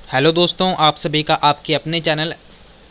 Hello दोस्तों, आप सभी का आपके अपने चैनल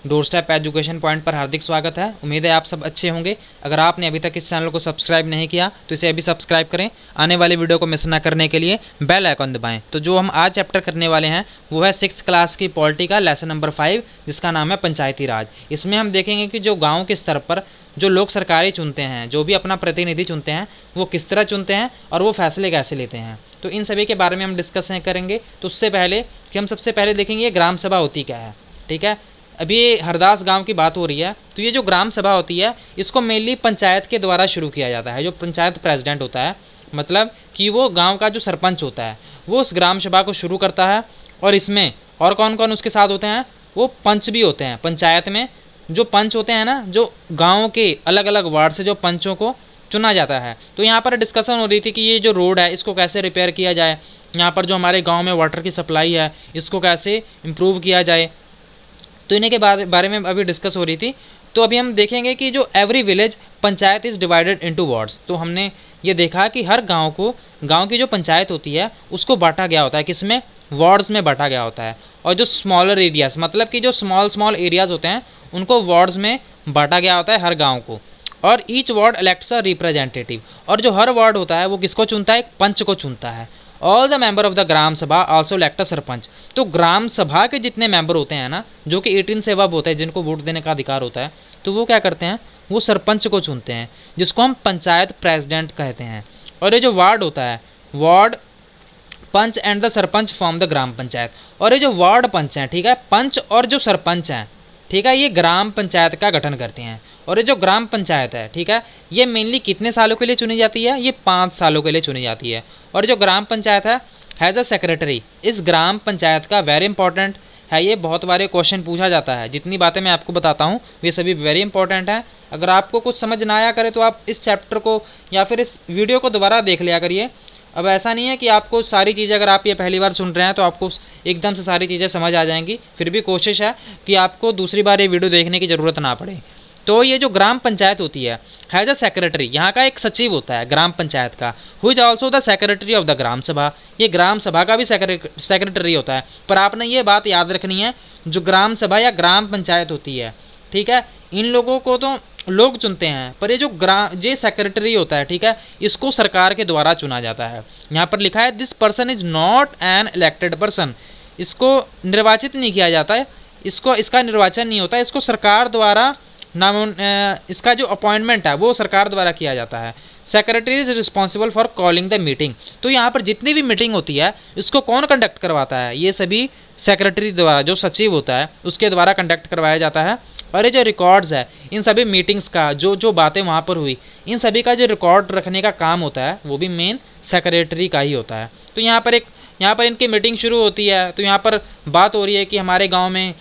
डोरस्टेप एजुकेशन पॉइंट पर हार्दिक स्वागत है। उम्मीद है आप सब अच्छे होंगे। अगर आपने अभी तक इस चैनल को सब्सक्राइब नहीं किया तो इसे अभी सब्सक्राइब करें। आने वाली वीडियो को मिस ना करने के लिए बेल आइकन दबाएं। तो जो हम आज चैप्टर करने वाले हैं वो है 6th क्लास की पॉलिटी का लेसन नंबर 5, जिसका नाम है पंचायती राज। इसमें हम देखेंगे कि जो गाँव के स्तर पर जो लोग सरकारी चुनते हैं, जो भी अपना प्रतिनिधि चुनते हैं, वो किस तरह चुनते हैं और वो फैसले कैसे लेते हैं, तो इन सभी के बारे में हम डिस्कस करेंगे। तो उससे पहले कि हम सबसे पहले देखेंगे ये ग्राम सभा होती क्या है। ठीक है, अभी हरदास गांव की बात हो रही है, तो ये जो ग्राम सभा होती है इसको मेनली पंचायत के द्वारा शुरू किया जाता है। जो पंचायत प्रेसिडेंट होता है, मतलब कि वो गांव का जो सरपंच होता है, वो उस ग्राम सभा को शुरू करता है। और इसमें और कौन कौन उसके साथ होते हैं, वो पंच भी होते हैं। पंचायत में जो पंच होते हैं ना, जो गाँव के अलग अलग वार्ड से जो पंचों को चुना जाता है। तो यहाँ पर डिस्कशन हो रही थी कि ये जो रोड है इसको कैसे रिपेयर किया जाए, यहाँ पर जो हमारे गांव में वाटर की सप्लाई है इसको कैसे इम्प्रूव किया जाए, तो इन्हीं के बारे में अभी डिस्कस हो रही थी। तो अभी हम देखेंगे कि जो every village panchayat is divided into wards. तो हमने ये देखा कि हर गांव की जो पंचायत होती है उसको बांटा गया होता है, किसमें, वार्ड्स में बांटा गया होता है। और जो स्मॉलर एरियाज, मतलब कि जो स्मॉल एरियाज होते हैं उनको वार्ड्स में बांटा गया होता है हर गाँव को। और each ward elects a representative. और जो हर वार्ड होता है वो किसको चुनता है, एक पंच को चुनता है। All the member of the gram sabha also elect अ सरपंच। तो ग्राम सभा के जितने मेंबर होते हैं ना, जो कि 18 से अबव होते हैं, जिनको वोट देने का अधिकार होता है, तो वो क्या करते हैं, वो सरपंच को चुनते हैं, जिसको हम पंचायत प्रेसिडेंट कहते हैं। और ये जो वार्ड होता है, ward panch and the sarpanch form the gram panchayat. और ये जो वार्ड पंच हैं, ठीक है, पंच और जो सरपंच हैं, ठीक है, ये ग्राम पंचायत का गठन करते हैं। और ये जो ग्राम पंचायत है, ठीक है, ये मेनली कितने सालों के लिए चुनी जाती है, ये 5 सालों के लिए चुनी जाती है। और जो ग्राम पंचायत है हैज़ अ सेक्रेटरी। इस ग्राम पंचायत का वेरी इंपॉर्टेंट है, ये बहुत बारे क्वेश्चन पूछा जाता है। जितनी बातें मैं आपको बताता हूँ ये सभी वेरी इंपॉर्टेंट है। अगर आपको कुछ समझ ना आया करे तो आप इस चैप्टर को या फिर इस वीडियो को दोबारा देख लिया करिए। अब ऐसा नहीं है कि आपको सारी चीज़ें, अगर आप ये पहली बार सुन रहे हैं तो आपको एकदम से सारी चीज़ें समझ आ जाएंगी। फिर भी कोशिश है कि आपको दूसरी बार ये वीडियो देखने की ज़रूरत ना पड़े। तो ये जो ग्राम पंचायत होती है हैज़ अ सेक्रेटरी, यहाँ का एक सचिव होता है ग्राम पंचायत का, who is also the secretary of the gram sabha. ये ग्राम सभा का भी सेक्रेटरी होता है। पर आपने ये बात याद रखनी है, जो ग्राम सभा या ग्राम पंचायत होती है, ठीक है, इन लोगों को तो लोग चुनते हैं, पर ये जो सेक्रेटरी होता है, ठीक है, इसको सरकार के द्वारा चुना जाता है। यहाँ पर लिखा है this person is not an elected person. इसको निर्वाचित नहीं किया जाता है, इसका निर्वाचन नहीं होता, इसको सरकार द्वारा इसका जो अपॉइंटमेंट है वो सरकार द्वारा किया जाता है। Secretary is responsible for calling the meeting. तो यहाँ पर जितनी भी मीटिंग होती है इसको कौन कंडक्ट करवाता है, ये सभी सेक्रेटरी द्वारा, जो सचिव होता है उसके द्वारा कंडक्ट करवाया जाता है। और ये जो रिकॉर्ड्स है इन सभी मीटिंग्स का, जो बातें वहाँ पर हुई, इन सभी का जो रिकॉर्ड रखने का काम होता है वो भी मेन सेक्रेटरी का ही होता है। तो यहाँ पर इनकी मीटिंग शुरू होती है। तो यहाँ पर बात हो रही है कि हमारे गाँव में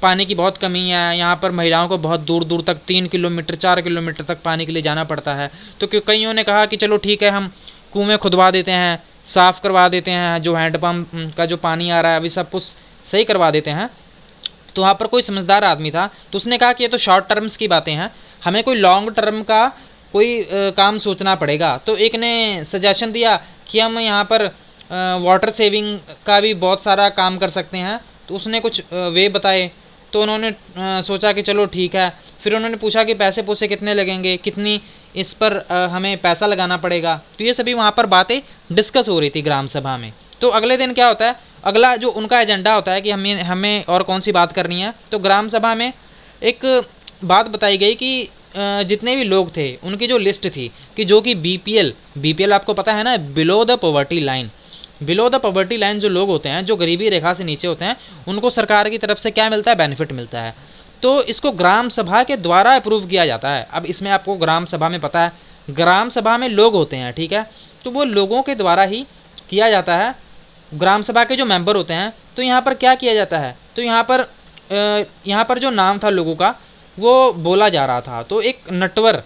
पानी की बहुत कमी है, यहाँ पर महिलाओं को बहुत दूर दूर तक 3 किलोमीटर 4 किलोमीटर तक पानी के लिए जाना पड़ता है। तो कईयों ने कहा कि चलो ठीक है, हम कुएं खुदवा देते हैं, साफ़ करवा देते हैं, जो हैंडपम्प का जो पानी आ रहा है अभी सब कुछ सही करवा देते हैं। तो वहाँ पर कोई समझदार आदमी था, तो उसने कहा कि ये तो शॉर्ट टर्म्स की बातें हैं, हमें कोई लॉन्ग टर्म का कोई काम सोचना पड़ेगा। तो एक ने सजेशन दिया कि हम यहाँ पर वाटर सेविंग का भी बहुत सारा काम कर सकते हैं। तो उसने कुछ वे बताए, तो उन्होंने सोचा कि चलो ठीक है। फिर उन्होंने पूछा कि पैसे कितने लगेंगे, कितनी इस पर हमें पैसा लगाना पड़ेगा। तो ये सभी वहाँ पर बातें डिस्कस हो रही थी ग्राम सभा में। तो अगले दिन क्या होता है, अगला जो उनका एजेंडा होता है कि हमें और कौन सी बात करनी है। तो ग्राम सभा में एक बात बताई गई कि जितने भी लोग थे उनकी जो लिस्ट थी कि जो कि बीपीएल आपको पता है ना, below the poverty line. Below the poverty line जो लोग होते हैं, जो गरीबी रेखा से नीचे होते हैं, उनको सरकार की तरफ से क्या मिलता है, बेनिफिट मिलता है। तो इसको ग्राम सभा के द्वारा अप्रूव किया जाता है। अब इसमें आपको ग्राम सभा में पता है, ग्राम सभा में लोग होते हैं, ठीक है, तो वो लोगों के द्वारा ही किया जाता है। ग्राम सभा के जो मेंबर होते हैं, तो यहाँ पर क्या किया जाता है, तो यहाँ पर जो नाम था लोगों का वो बोला जा रहा था। तो एक नटवर,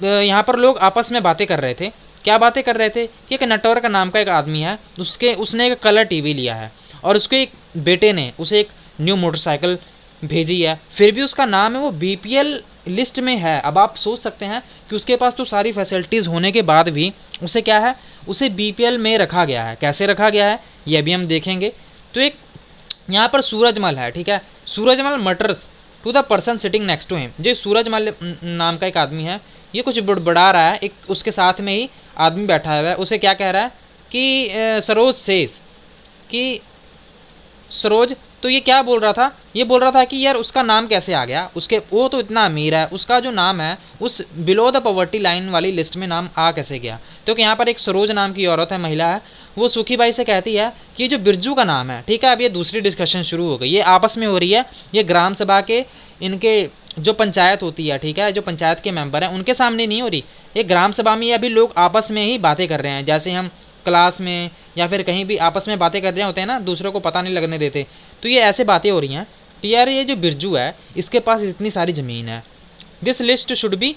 यहाँ पर लोग आपस में बातें कर रहे थे। क्या बातें कर रहे थे कि एक नटवर का नाम का एक आदमी है, उसने एक कलर टीवी लिया है और उसके एक बेटे ने उसे एक न्यू मोटरसाइकिल भेजी है, फिर भी उसका नाम है वो बीपीएल लिस्ट में है। अब आप सोच सकते हैं कि उसके पास तो सारी फैसिलिटीज़ होने के बाद भी उसे क्या है, उसे बीपीएल में रखा गया है। कैसे रखा गया है ये अभी हम देखेंगे। तो एक यहाँ पर सूरजमल है, ठीक है। Surajmal matters to the person sitting next to him. जो सूरजमल नाम का एक आदमी है, ये कुछ बड़बड़ा रहा है, एक उसके साथ में ही आदमी बैठा हुआ है। उसे क्या कह रहा है कि सरोज सेज, कि सरोज, तो ये क्या बोल रहा था, ये बोल रहा था कि यार उसका नाम कैसे आ गया, उसके वो तो इतना अमीर है, उसका जो नाम है उस बिलो द पॉवर्टी लाइन वाली लिस्ट में नाम आ कैसे गया। तो यहाँ पर एक सरोज नाम की औरत है, महिला है, वो सुखी बाई से कहती है कि जो बिरजू का नाम है, ठीक है। अब ये दूसरी डिस्कशन शुरू हो गई, ये आपस में हो रही है, ये ग्राम सभा के इनके जो पंचायत होती है, ठीक है, जो पंचायत के मेंबर हैं उनके सामने नहीं हो रही, ये ग्राम सभा में अभी लोग आपस में ही बातें कर रहे हैं, जैसे हम क्लास में या फिर कहीं भी आपस में बातें कर रहे होते हैं ना, दूसरों को पता नहीं लगने देते। तो ये ऐसे बातें हो रही हैं कि यार ये जो बिरजू है इसके पास इतनी सारी ज़मीन है, this list should be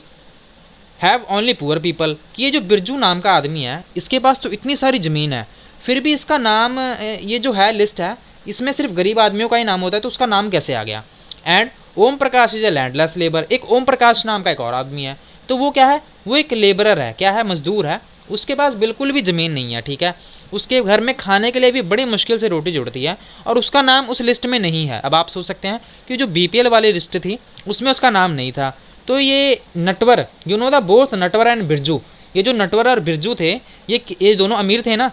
have only poor people, कि ये जो बिरजू नाम का आदमी है इसके पास तो इतनी सारी ज़मीन है, फिर भी इसका नाम, ये जो है लिस्ट है इसमें सिर्फ गरीब आदमियों का ही नाम होता है, तो उसका नाम कैसे आ गया। And Om Prakash is a landless labour, एक ओम प्रकाश नाम का एक और आदमी है, तो वो क्या है, वो एक लेबरर है, क्या है, मजदूर है, उसके पास बिल्कुल भी ज़मीन नहीं है, ठीक है। उसके घर में खाने के लिए भी बड़ी मुश्किल से रोटी जुड़ती है और उसका नाम उस लिस्ट में नहीं है। अब आप सोच सकते हैं कि जो बीपीएल वाली लिस्ट थी उसमें उसका नाम नहीं था। तो ये Natwar, you know the both Natwar and Birju, ये जो नटवर और बिरजू थे ये दोनों अमीर थे ना,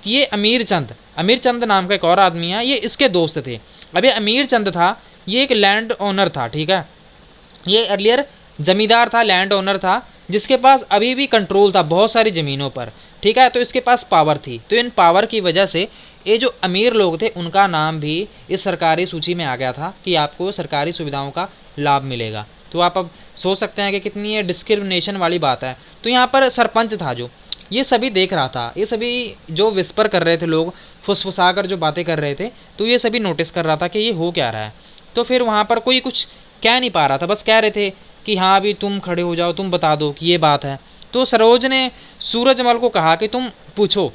ये अमीर चंद नाम का एक और आदमी है, ये इसके दोस्त थे। अब ये अमीर चंद था, ये एक लैंड ओनर था, ठीक है, ये अर्लियर जमींदार था, लैंड ओनर था, जिसके पास अभी भी कंट्रोल था बहुत सारी ज़मीनों पर, ठीक है। तो इसके पास पावर थी, तो इन पावर की वजह से ये जो अमीर लोग थे उनका नाम भी इस सरकारी सूची में आ गया था कि आपको सरकारी सुविधाओं का लाभ मिलेगा। तो आप अब सोच सकते हैं कि कितनी ये डिस्क्रिमिनेशन वाली बात है। तो यहाँ पर सरपंच था जो ये सभी देख रहा था, ये सभी जो विस्पर कर रहे थे, लोग फुसफुसा कर जो बातें कर रहे थे, तो ये सभी नोटिस कर रहा था कि ये हो क्या रहा है। तो फिर वहाँ पर कोई कुछ कह नहीं पा रहा था, बस कह रहे थे कि हाँ अभी तुम खड़े हो जाओ, तुम बता दो कि ये बात है। तो सरोज ने सूरजमल को कहा कि तुम पूछो,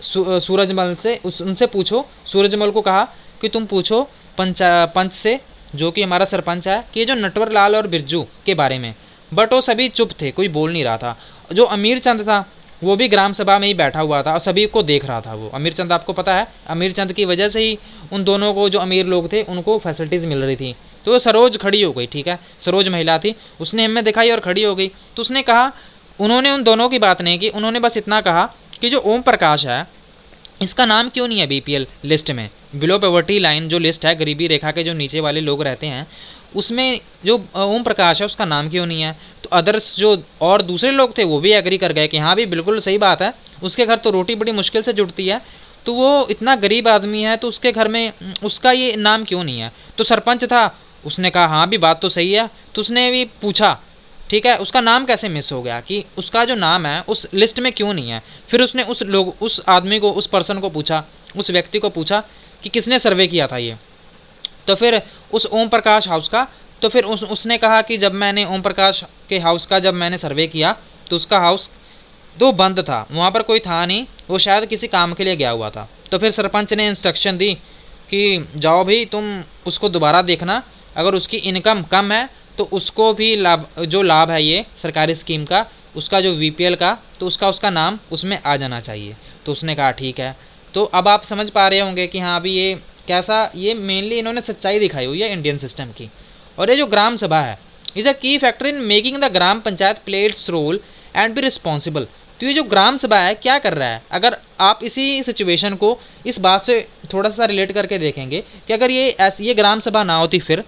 सूरजमल से उनसे पूछो, सूरजमल को कहा कि तुम पूछो पंच से, जो कि हमारा सरपंच है, कि जो नटवर लाल और बिरजू के बारे में। बट वो सभी चुप थे, कोई बोल नहीं रहा था। जो अमीर चंद था वो भी ग्राम सभा में ही बैठा हुआ था और सभी को देख रहा था। वो अमीर चंद, आपको पता है, अमीर चंद की वजह से ही उन दोनों को, जो अमीर लोग थे, उनको फैसिलिटीज़ मिल रही थी। तो सरोज खड़ी हो गई, ठीक है, सरोज महिला थी, उसने हिम्मत दिखाई और खड़ी हो गई। तो उसने कहा, उन्होंने उन दोनों की बात नहीं की, उन्होंने बस इतना कहा कि जो ओम प्रकाश है इसका नाम क्यों नहीं है बीपीएल लिस्ट में, बिलो पॉवर्टी लाइन जो लिस्ट है, गरीबी रेखा के जो नीचे वाले लोग रहते हैं, उसमें जो ओम प्रकाश है उसका नाम क्यों नहीं है। तो अदर्स जो और दूसरे लोग थे वो भी एग्री कर गए कि हाँ भी बिल्कुल सही बात है, उसके घर तो रोटी बड़ी मुश्किल से जुड़ती है, तो वो इतना गरीब आदमी है, तो उसके घर में उसका ये नाम क्यों नहीं है। तो सरपंच था, उसने कहा हाँ भी बात तो सही है। तो उसने भी पूछा, ठीक है, उसका नाम कैसे मिस हो गया, कि उसका जो नाम है उस लिस्ट में क्यों नहीं है। फिर उसने उस आदमी को, उस पर्सन को पूछा, उस व्यक्ति को पूछा कि किसने सर्वे किया था ये। तो फिर उस ओम प्रकाश हाउस का, तो फिर उसने कहा कि जब मैंने ओम प्रकाश के हाउस का जब मैंने सर्वे किया तो उसका हाउस तो बंद था, वहाँ पर कोई था नहीं, वो शायद किसी काम के लिए गया हुआ था। तो फिर सरपंच ने इंस्ट्रक्शन दी कि जाओ भी तुम उसको दोबारा देखना, अगर उसकी इनकम कम है तो उसको भी लाभ है ये सरकारी स्कीम का, उसका जो वीपीएल का, तो उसका नाम उसमें आ जाना चाहिए। तो उसने कहा ठीक है। तो अब आप समझ पा रहे होंगे कि हाँ अभी ये कैसा, ये मेनली इन्होंने सच्चाई दिखाई हुई है इंडियन सिस्टम की। और ये जो ग्राम सभा है is a key factor in making the gram panchayat play its role and be responsible. तो ये जो ग्राम सभा है क्या कर रहा है, अगर आप इसी सिचुएशन को इस बात से थोड़ा सा रिलेट करके देखेंगे कि अगर ये ग्राम सभा ना होती, फिर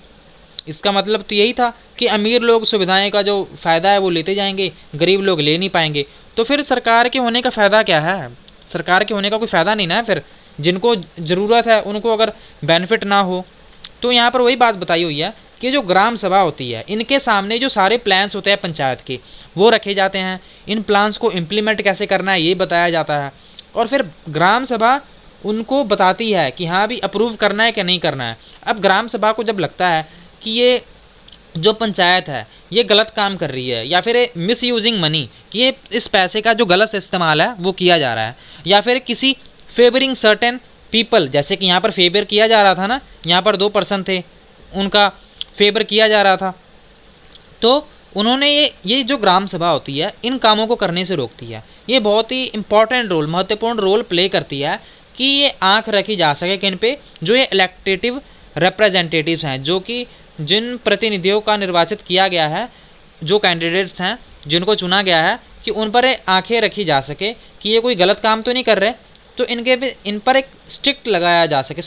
इसका मतलब तो यही था कि अमीर लोग सुविधाएं का जो फ़ायदा है वो लेते जाएंगे, गरीब लोग ले नहीं पाएंगे। तो फिर सरकार के होने का फ़ायदा क्या है, सरकार के होने का कोई फ़ायदा नहीं ना। फिर जिनको ज़रूरत है उनको अगर बेनिफिट ना हो, तो यहाँ पर वही बात बताई हुई है कि जो ग्राम सभा होती है इनके सामने जो सारे प्लान्स होते हैं पंचायत के वो रखे जाते हैं, इन प्लान्स को इम्प्लीमेंट कैसे करना है ये बताया जाता है, और फिर ग्राम सभा उनको बताती है कि हाँ भी अप्रूव करना है कि नहीं करना है। अब ग्राम सभा को जब लगता है कि ये जो पंचायत है ये गलत काम कर रही है, या फिर मिस यूजिंग मनी, कि ये इस पैसे का जो गलत इस्तेमाल है वो किया जा रहा है, या फिर किसी फेवरिंग सर्टेन पीपल, जैसे कि यहाँ पर फेवर किया जा रहा था ना, यहाँ पर 2 पर्सन थे उनका फेवर किया जा रहा था, तो उन्होंने ये जो ग्राम सभा होती है इन कामों को करने से रोकती है। ये बहुत ही इंपॉर्टेंट रोल, महत्वपूर्ण रोल प्ले करती है कि ये आंख रखी जा सके किन पे, जो ये इलेक्टेटिव रिप्रेजेंटेटिव्स हैं, जो कि जिन प्रतिनिधियों का निर्वाचित किया गया है, जो कैंडिडेट्स हैं जिनको चुना गया है, कि उन पर आंखें रखी जा सके कि ये कोई गलत काम तो नहीं कर रहे, तो इन पर एक स्ट्रिक्ट लगाया जा सके,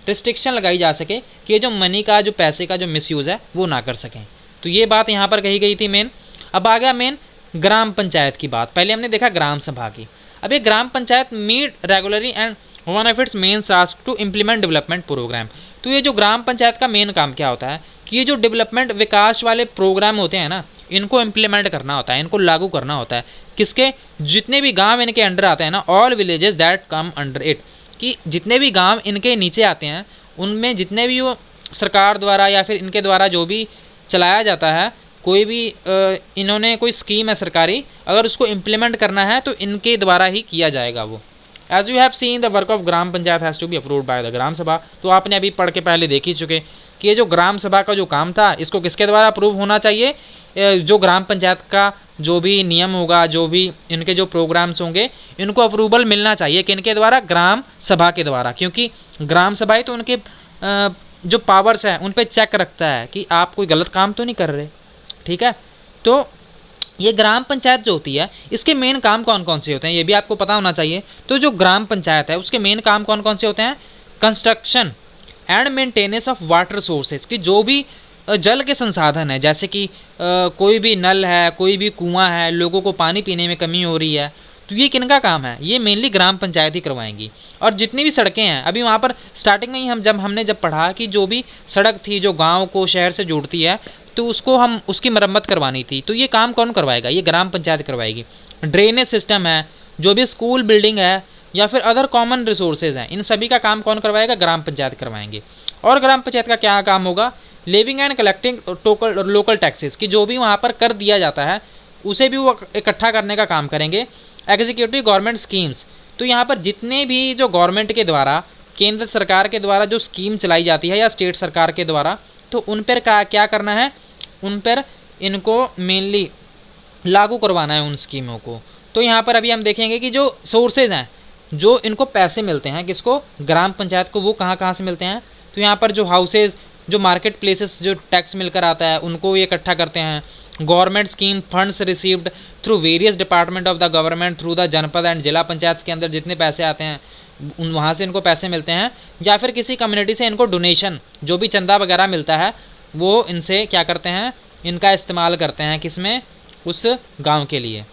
रिस्ट्रिक्शन लगाई जा सके कि ये जो मनी का, जो पैसे का जो मिसयूज़ है वो ना कर सकें। तो ये बात यहाँ पर कही गई थी मेन। अब आ गया मेन ग्राम पंचायत की बात। पहले हमने देखा ग्राम सभा की। अब ये gram panchayat meet regularly and one of its main task to implement development programme. तो ये जो ग्राम पंचायत का मेन काम क्या होता है कि ये जो डेवलपमेंट विकास वाले प्रोग्राम होते हैं ना, इनको इम्प्लीमेंट करना होता है, इनको लागू करना होता है। किसके, जितने भी गांव इनके अंडर आते हैं ना, all villages that come under it, कि जितने भी गांव इनके नीचे आते हैं उनमें जितने भी वो सरकार द्वारा या फिर इनके द्वारा जो भी चलाया जाता है, कोई भी इन्होंने कोई स्कीम है सरकारी, अगर उसको इम्प्लीमेंट करना है तो इनके द्वारा ही किया जाएगा वो। As you have seen the work of gram panchayat has to be approved by the gram sabha. तो आपने अभी पढ़ के पहले देख ही चुके कि ये जो ग्राम सभा का जो काम था, इसको किसके द्वारा अप्रूव होना चाहिए, जो ग्राम पंचायत का जो भी नियम होगा, जो भी इनके जो प्रोग्राम्स होंगे, इनको अप्रूवल मिलना चाहिए किनके द्वारा, ग्राम सभा के द्वारा। क्योंकि ग्राम सभा ही तो उनके जो पावर्स हैं उन पे चेक रखता है कि आप कोई गलत काम तो नहीं कर रहे। ठीक है, तो ये ग्राम पंचायत जो होती है, इसके मेन काम कौन कौन से होते हैं ये भी आपको पता होना चाहिए। तो जो ग्राम पंचायत है उसके मेन काम कौन कौन से होते हैं, construction and maintenance of water sources, की जो भी जल के संसाधन है, जैसे कि कोई भी नल है, कोई भी कुआं है, लोगों को पानी पीने में कमी हो रही है, तो ये किनका काम है, ये मेनली ग्राम पंचायत ही करवाएंगी। और जितनी भी सड़कें हैं, अभी वहाँ पर स्टार्टिंग में ही हमने जब पढ़ा कि जो भी सड़क थी जो गाँव को शहर से जोड़ती है, तो उसको हम उसकी मरम्मत करवानी थी, तो ये काम कौन करवाएगा, ये ग्राम पंचायत करवाएगी। ड्रेनेज सिस्टम है, जो भी स्कूल बिल्डिंग है या फिर अदर कॉमन रिसोर्सेज हैं, इन सभी का काम कौन करवाएगा, ग्राम पंचायत करवाएंगे। और ग्राम पंचायत का क्या काम होगा, living and collecting local taxes, की जो भी वहाँ पर कर दिया जाता है उसे भी वो इकट्ठा करने का काम करेंगे। एग्जीक्यूटिव गवर्नमेंट स्कीम्स, तो यहाँ पर जितने भी जो गवर्नमेंट के द्वारा, केंद्र सरकार के द्वारा जो स्कीम चलाई जाती है या स्टेट सरकार के द्वारा, तो उन पर क्या करना है, उन पर इनको मेनली लागू करवाना है उन स्कीमों को। तो यहाँ पर अभी हम देखेंगे कि जो सोर्सेज हैं, जो इनको पैसे मिलते हैं, किसको, ग्राम पंचायत को, वो कहाँ कहाँ से मिलते हैं। तो यहाँ पर जो हाउसेज, जो मार्केट प्लेसेस जो टैक्स मिलकर आता है, उनको ये इकट्ठा करते हैं। Government scheme funds received through various department of the government through the जनपद एंड जिला पंचायत के अंदर जितने पैसे आते हैं वहाँ से इनको पैसे मिलते हैं। या फिर किसी कम्युनिटी से इनको डोनेशन, जो भी चंदा वगैरह मिलता है, वो इनसे क्या करते हैं, इनका इस्तेमाल करते हैं, किसमें, उस गांव के लिए।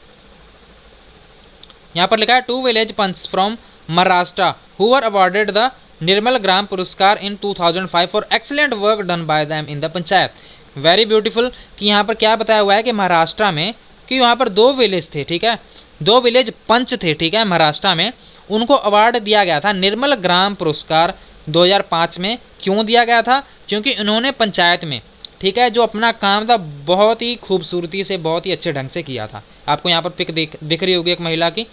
यहाँ पर लिखा है 2 village panch from Maharashtra who were awarded the Nirmal Gram Puraskar in 2005 for excellent work done by them in the panchayat. Very beautiful, कि यहाँ पर क्या बताया हुआ है कि महाराष्ट्र में, कि वहाँ पर 2 विलेज थे, ठीक है, 2 विलेज पंच थे, ठीक है, महाराष्ट्र में, उनको अवार्ड दिया गया था निर्मल ग्राम पुरस्कार 2005 में। क्यों दिया गया था, क्योंकि उन्होंने पंचायत में, ठीक है, जो अपना काम था बहुत ही खूबसूरती से, बहुत ही अच्छे ढंग से किया था। आपको यहाँ पर पिक दिख रही होगी एक महिला की।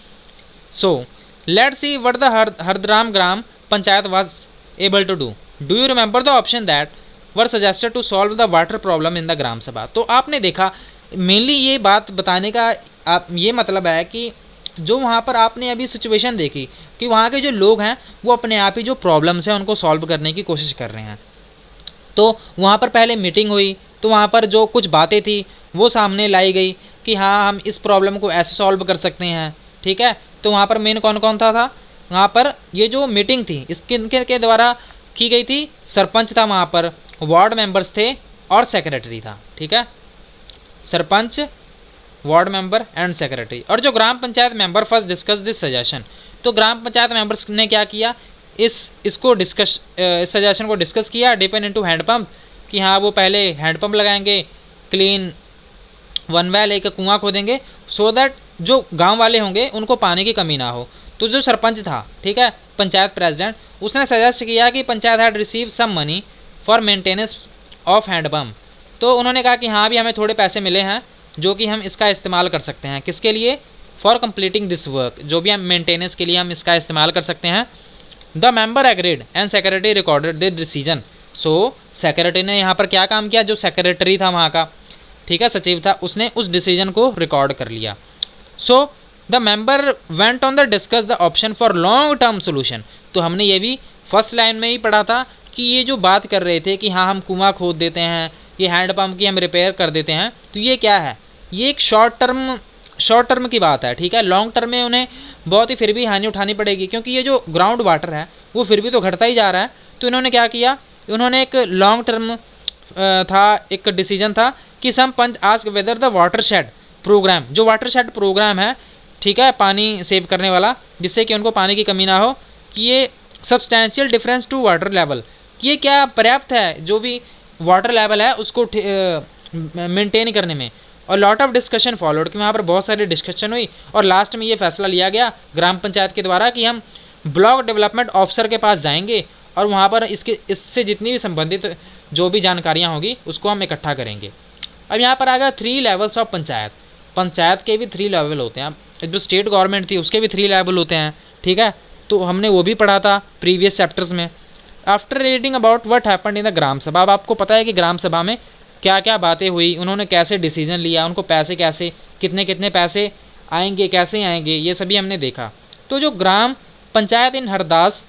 So let's see what the Hardaram gram panchayat was able to do. Do you remember the option that were suggested to solve the water problem in the gram sabha. तो आपने देखा, मेनली ये बात बताने का ये मतलब है कि जो वहाँ पर आपने अभी सिचुएशन देखी कि वहाँ के जो लोग हैं वो अपने आप ही जो प्रॉब्लम्स हैं उनको सॉल्व करने की कोशिश कर रहे हैं। तो वहाँ पर पहले मीटिंग हुई, तो वहाँ पर जो कुछ बातें थी वो सामने लाई गई कि हाँ, हम इस प्रॉब्लम को ऐसे सॉल्व कर सकते हैं, ठीक है। तो वहाँ पर मेन कौन कौन था वहाँ पर, ये जो मीटिंग थी इसके के द्वारा की गई थी, सरपंच था वहाँ पर, वार्ड मेंबर्स थे और सेक्रेटरी था, ठीक है, sarpanch, ward member and secretary. और जो gram panchayat member first discuss this suggestion, तो ग्राम पंचायत मेंबर्स ने क्या किया, इस सजेशन को डिस्कस किया, डिपेंड इनटू हैंडपम्प, कि हाँ वो पहले हैंडपम्प लगाएंगे, क्लीन वन वेल, एक कुआं खोदेंगे, सो दैट जो गांव वाले होंगे उनको पानी की कमी ना हो। तो जो सरपंच था, ठीक है, पंचायत प्रेसिडेंट, उसने सजेस्ट किया कि panchayat had receive some money for maintenance of handpump. तो उन्होंने कहा कि हाँ भी हमें थोड़े पैसे मिले हैं जो कि हम इसका इस्तेमाल कर सकते हैं, किसके लिए, फॉर कंप्लीटिंग दिस वर्क, जो भी हम मेंटेनेंस के लिए हम इसका इस्तेमाल कर सकते हैं। The member agreed and secretary recorded the decision. So secretary ने यहाँ पर क्या काम किया, जो सेक्रेटरी था वहाँ का, ठीक है, सचिव था, उसने उस डिसीजन को रिकॉर्ड कर लिया। So the member went on the discuss the option for long term solution. तो हमने ये भी फर्स्ट लाइन में ही पढ़ा था कि ये जो बात कर रहे थे कि हाँ हम कुआं खोद देते हैं, ये हैंडपम्प की हम रिपेयर कर देते हैं, तो ये क्या है, ये एक शॉर्ट टर्म की बात है, ठीक है। लॉन्ग टर्म में उन्हें बहुत ही फिर भी हानि उठानी पड़ेगी, क्योंकि ये जो ग्राउंड वाटर है वो फिर भी तो घटता ही जा रहा है। तो इन्होंने क्या किया, उन्होंने एक लॉन्ग टर्म एक डिसीजन था कि some panch ask whether the watershed programme, जो वाटरशेड प्रोग्राम है, ठीक है, पानी सेव करने वाला, जिससे कि उनको पानी की कमी ना हो, कि ये substantial difference to water level, कि ये क्या पर्याप्त है जो भी वाटर लेवल है उसको मेंटेन करने में। और लॉट ऑफ डिस्कशन फॉलोड, कि वहाँ पर बहुत सारी डिस्कशन हुई और लास्ट में ये फैसला लिया गया ग्राम पंचायत के द्वारा कि हम ब्लॉक डेवलपमेंट ऑफिसर के पास जाएंगे और वहाँ पर इससे जितनी भी संबंधित जो भी जानकारियाँ होगी उसको हम इकट्ठा करेंगे। अब यहाँ पर आ गया 3 लेवल्स ऑफ पंचायत। पंचायत के भी 3 लेवल होते हैं, जो स्टेट गवर्नमेंट थी उसके भी 3 लेवल होते हैं, ठीक है। तो हमने वो भी पढ़ा था प्रीवियस चैप्टर्स में। After reading about what happened in the gram sabha, अब आपको पता है कि ग्राम सभा में क्या क्या बातें हुई, उन्होंने कैसे डिसीजन लिया, उनको पैसे कैसे कितने पैसे आएंगे, कैसे आएंगे, ये सभी हमने देखा। तो जो gram panchayat in Hardas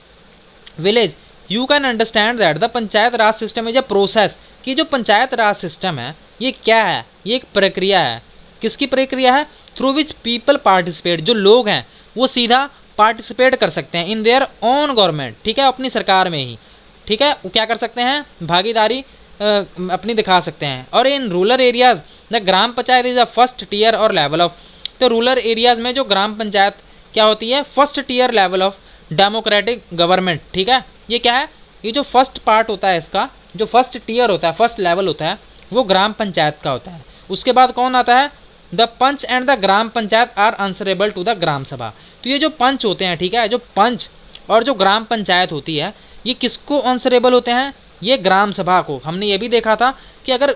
village, you can understand that the panchayat raj system is a process, कि जो पंचायत राज सिस्टम है ये क्या है, ये एक प्रक्रिया है। किसकी प्रक्रिया है, थ्रू विच पीपल पार्टिसिपेट, जो लोग हैं वो सीधा पार्टिसिपेट कर सकते हैं इन देयर ओन गवर्नमेंट, ठीक है, अपनी सरकार में ही, ठीक है, वो क्या कर सकते हैं, भागीदारी अपनी दिखा सकते हैं। और in rural areas the gram panchayat is a first tier or level of, तो रूरल एरियाज में जो ग्राम पंचायत क्या होती है, first tier level of democratic government, ठीक है। ये क्या है, ये जो फर्स्ट पार्ट होता है इसका, जो फर्स्ट टीयर होता है, फर्स्ट लेवल होता है, वो ग्राम पंचायत का होता है। उसके बाद कौन आता है, the panch and the gram panchayat are answerable to the gram sabha. तो ये जो पंच होते हैं, ठीक है, जो पंच और जो ग्राम पंचायत होती है ये किसको आंसरेबल होते हैं, ये ग्राम सभा को। हमने ये भी देखा था कि अगर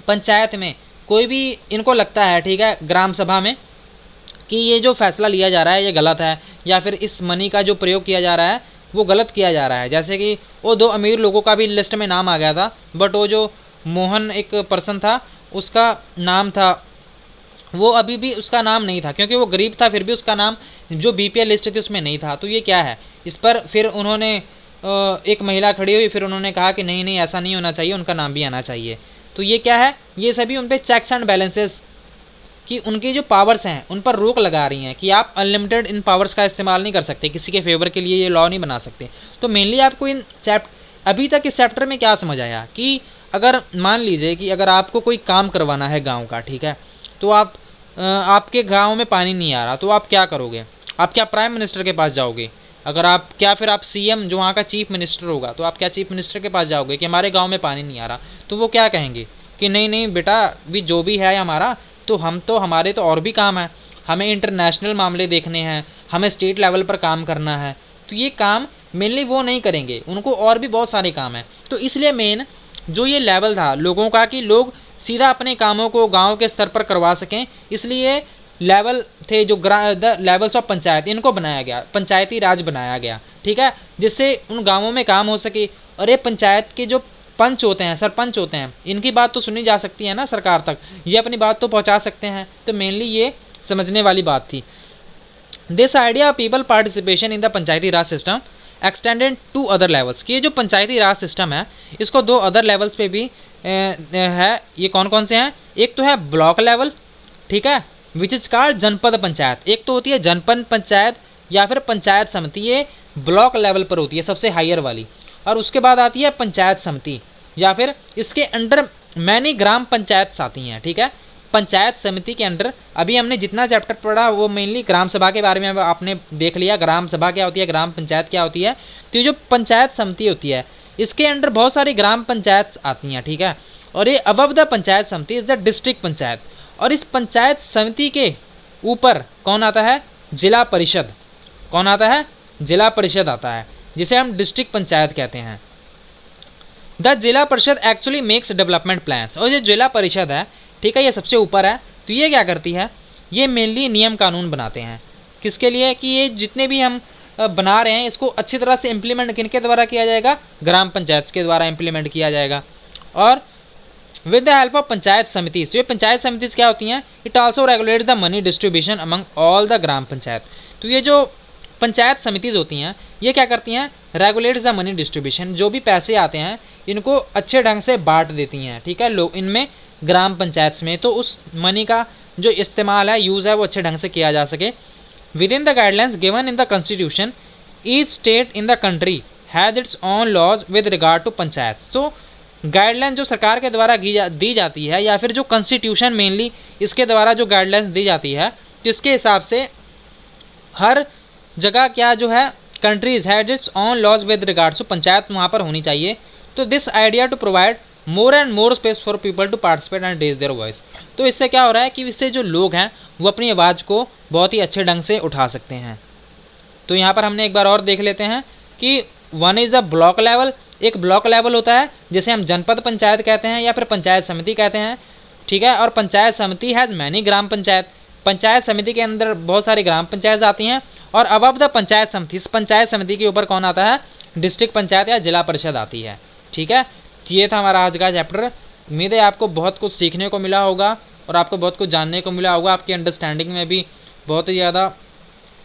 पंचायत में कोई भी इनको लगता है, ठीक है, ग्राम सभा में, कि ये जो फैसला लिया जा रहा है ये गलत है, या फिर इस मनी का जो प्रयोग किया जा रहा है वो गलत किया जा रहा है, जैसे कि वो 2 अमीर लोगों का भी लिस्ट में नाम आ गया था, बट वो जो मोहन एक पर्सन था उसका नाम था, वो अभी भी उसका नाम नहीं था, क्योंकि वो गरीब था, फिर भी उसका नाम जो बीपीएल लिस्ट थी उसमें नहीं था। तो ये क्या है, इस पर फिर उन्होंने एक महिला खड़ी हुई, फिर उन्होंने कहा कि नहीं नहीं ऐसा नहीं होना चाहिए, उनका नाम भी आना चाहिए। तो ये क्या है, ये सभी उन पर चेक्स एंड बैलेंसेस, कि उनकी जो पावर्स हैं उन पर रोक लगा रही हैं कि आप अनलिमिटेड इन पावर्स का इस्तेमाल नहीं कर सकते, किसी के फेवर के लिए ये लॉ नहीं बना सकते। तो मेनली आपको इन अभी तक इस चैप्टर में क्या समझ आया कि अगर मान लीजिए कि अगर आपको कोई काम करवाना है गाँव का, ठीक है, तो आपके गांव में पानी नहीं आ रहा, तो आप क्या करोगे, आप क्या प्राइम मिनिस्टर के पास जाओगे, अगर आप क्या फिर आप सीएम जो वहाँ का चीफ मिनिस्टर होगा, तो आप क्या चीफ मिनिस्टर के पास जाओगे कि हमारे गांव में पानी नहीं आ रहा, तो वो क्या कहेंगे कि नहीं नहीं बेटा, भी जो भी है हमारा, तो हमारे तो और भी काम है, हमें इंटरनेशनल मामले देखने हैं, हमें स्टेट लेवल पर काम करना है। तो ये काम मेनली वो नहीं करेंगे, उनको और भी बहुत सारे काम हैं। तो इसलिए मेन जो ये लेवल था लोगों का, कि लोग सीधा अपने कामों को गांव के स्तर पर करवा सकें, इसलिए लेवल थे जो द लेवल्स ऑफ पंचायत, इनको बनाया गया, पंचायती राज बनाया गया, ठीक है, जिससे उन गांवों में काम हो सके। और ये पंचायत के जो पंच होते हैं, सरपंच होते हैं, इनकी बात तो सुनी जा सकती है ना सरकार तक, ये अपनी बात तो पहुंचा सकते हैं। तो मेनली ये समझने वाली बात थी। This idea of people participation in the panchayati raj system extended to other levels, कि ये जो पंचायती राज सिस्टम है इसको 2 अदर लेवल्स पे भी है। ये कौन कौन से हैं, एक तो है ब्लॉक लेवल, ठीक है, विच इज कॉल्ड जनपद पंचायत। एक तो होती है जनपद पंचायत या फिर पंचायत समिति, ये ब्लॉक लेवल पर होती है सबसे हायर वाली। और उसके बाद आती है पंचायत समिति, या फिर इसके अंडर मैनी ग्राम पंचायत आती हैं, ठीक है। पंचायत समिति के अंडर अभी हमने जितना चैप्टर पढ़ा वो मेनली ग्राम सभा के बारे में आपने देख लिया, ग्राम सभा क्या होती है, ग्राम पंचायत क्या होती है। तो ये जो पंचायत समिति होती है इसके अंडर बहुत सारी ग्राम पंचायत आती हैं, ठीक है। और ये अबव द पंचायत समिति इज द डिस्ट्रिक्ट पंचायत, और इस पंचायत समिति के ऊपर कौन आता है, जिला परिषद। कौन आता है, जिला परिषद आता है, जिसे हम डिस्ट्रिक्ट पंचायत कहते हैं। द जिला परिषद एक्चुअली मेक्स डेवलपमेंट प्लान्स, और ये जिला परिषद है, ठीक है, ये सबसे ऊपर है। तो ये क्या करती है, ये मेनली नियम कानून बनाते हैं, किसके लिए, कि ये जितने भी हम बना रहे हैं इसको अच्छी तरह से इम्प्लीमेंट किनके द्वारा किया जाएगा, ग्राम पंचायत के द्वारा इम्प्लीमेंट किया जाएगा। और with the help of panchayat samiti. ये पंचायत समिति क्या होती हैं? It also regulate the money distribution among all the gram panchayat. तो ये जो पंचायत समितिज होती हैं ये क्या करती हैं? रेगुलेट्स द मनी डिस्ट्रीब्यूशन, जो भी पैसे आते हैं इनको अच्छे ढंग से बांट देती हैं, ठीक है, लोग इनमें ग्राम पंचायत में, तो उस मनी का जो इस्तेमाल है, यूज़ है, वो अच्छे ढंग से किया जा सके। Within the guidelines given in the constitution each state in the country has its own laws with regard to panchayat. तो गाइडलाइन जो सरकार के द्वारा दी जाती है, या फिर जो कॉन्स्टिट्यूशन मेनली इसके द्वारा जो गाइडलाइंस दी जाती है, तो इसके हिसाब से हर जगह क्या जो है countries had its own laws with regards to panchayat वहाँ पर होनी चाहिए। तो this idea to provide more and more space for people to participate and raise their voice. तो इससे क्या हो रहा है कि इससे जो लोग हैं वो अपनी आवाज़ को बहुत ही अच्छे ढंग से उठा सकते हैं। तो यहाँ पर हमने एक बार और देख लेते हैं कि one is the block level. एक ब्लॉक लेवल होता है जिसे हम जनपद पंचायत कहते हैं या फिर पंचायत समिति कहते हैं, ठीक है। और पंचायत समिति हैज़ मैनी ग्राम पंचायत। पंचायत समिति के अंदर बहुत सारी ग्राम पंचायत आती हैं। और अबव द पंचायत समिति, इस पंचायत समिति के ऊपर कौन आता है? डिस्ट्रिक्ट पंचायत या जिला परिषद आती है, ठीक है। तो ये था हमारा आज का चैप्टर। उम्मीद है आपको बहुत कुछ सीखने को मिला होगा और आपको बहुत कुछ जानने को मिला होगा। आपकी अंडरस्टैंडिंग में भी बहुत ही ज़्यादा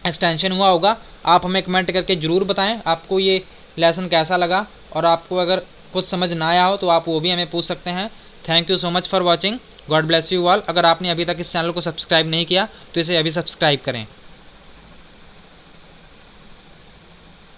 एक्सटेंशन हुआ होगा। आप हमें कमेंट करके ज़रूर बताएं आपको ये लेसन कैसा लगा, और आपको अगर कुछ समझ ना आया हो तो आप वो भी हमें पूछ सकते हैं। Thank you so much for watching. God bless you all. अगर आपने अभी तक इस चैनल को सब्सक्राइब नहीं किया तो इसे अभी सब्सक्राइब करें।